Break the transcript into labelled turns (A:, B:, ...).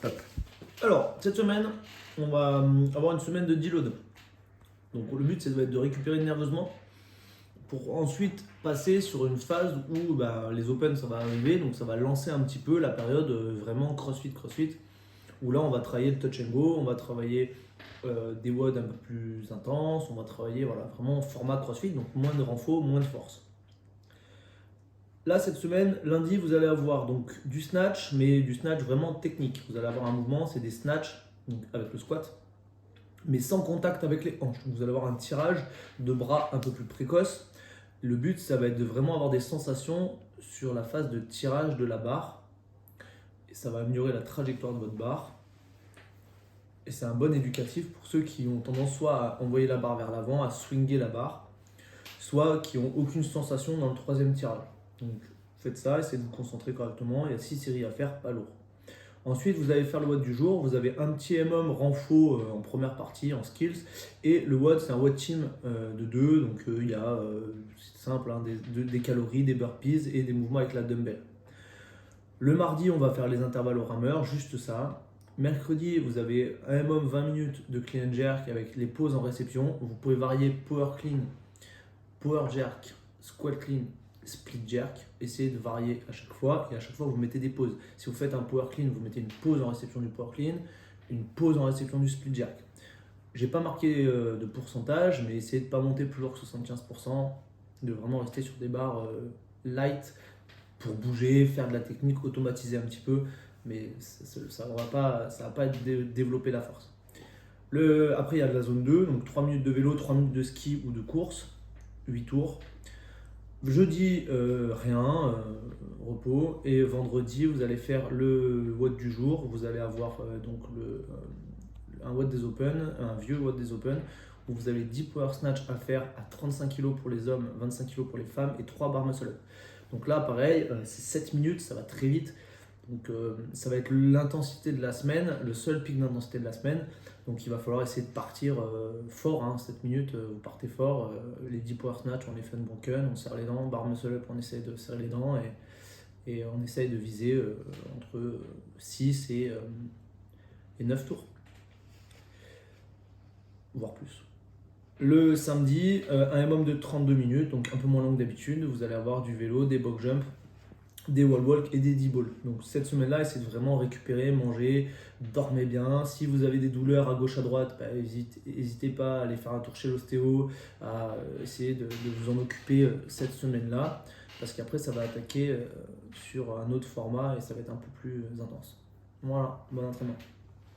A: Hop. Alors, cette semaine, on va avoir une semaine de deload. Donc le but, c'est de récupérer nerveusement pour ensuite passer sur une phase où les Open, ça va arriver. Donc ça va lancer un petit peu la période vraiment CrossFit, où là, on va travailler le touch and go, on va travailler des WOD un peu plus intenses, on va travailler vraiment format CrossFit, donc moins de renfort, moins de force. Là, cette semaine, lundi, vous allez avoir donc du snatch, mais du snatch vraiment technique. Vous allez avoir un mouvement, c'est des snatchs donc avec le squat, mais sans contact avec les hanches. Donc vous allez avoir un tirage de bras un peu plus précoce. Le but, ça va être de vraiment avoir des sensations sur la phase de tirage de la barre. Et ça va améliorer la trajectoire de votre barre. Et c'est un bon éducatif pour ceux qui ont tendance soit à envoyer la barre vers l'avant, à swinger la barre, soit qui n'ont aucune sensation dans le troisième tirage. Donc faites ça, essayez de vous concentrer correctement. Il y a 6 séries à faire, pas lourd. Ensuite, vous allez faire le WOD du jour. Vous avez un petit MM renfo en première partie, en skills. Et le WOD, c'est un WOD team de 2. Donc il y a, c'est simple, des calories, des burpees et des mouvements avec la dumbbell. Le mardi, on va faire les intervalles au rameur, juste ça. Mercredi, vous avez un MM 20 minutes de clean and jerk avec les pauses en réception. Vous pouvez varier power clean, power jerk, squat clean, split jerk. Essayez de varier à chaque fois et à chaque fois vous mettez des pauses. Si vous faites un power clean, vous mettez une pause en réception du power clean, une pause en réception du split jerk. J'ai pas marqué de pourcentage, mais essayez de ne pas monter plus lourd que 75%, de vraiment rester sur des barres light pour bouger, faire de la technique, automatiser un petit peu, mais ça va pas développer la force. Après, il y a de la zone 2, donc 3 minutes de vélo, 3 minutes de ski ou de course, 8 tours. Jeudi, rien, repos. Et vendredi, vous allez faire le WOD du jour. Vous allez avoir un WOD des Open, un vieux WOD des Open, où vous avez 10 power snatch à faire à 35 kg pour les hommes, 25 kg pour les femmes et 3 bar muscle up. Donc là, pareil, c'est 7 minutes, ça va très vite. Donc ça va être l'intensité de la semaine, le seul pic d'intensité de la semaine. Donc il va falloir essayer de partir fort, 7 minutes, vous partez fort. Les 10 power snatch, on les fait unbroken, on serre les dents, bar muscle up, on essaie de serrer les dents et on essaye de viser entre 6 et 9 tours, voire plus. Le samedi, un MM de 32 minutes, donc un peu moins long que d'habitude. Vous allez avoir du vélo, des box jump, des wall walk et des D-ball. Donc cette semaine-là, essayez de vraiment récupérer, manger, dormez bien. Si vous avez des douleurs à gauche, à droite, n'hésitez pas à aller faire un tour chez l'ostéo, à essayer de vous en occuper cette semaine-là, parce qu'après ça va attaquer sur un autre format et ça va être un peu plus intense. Voilà, bon entraînement.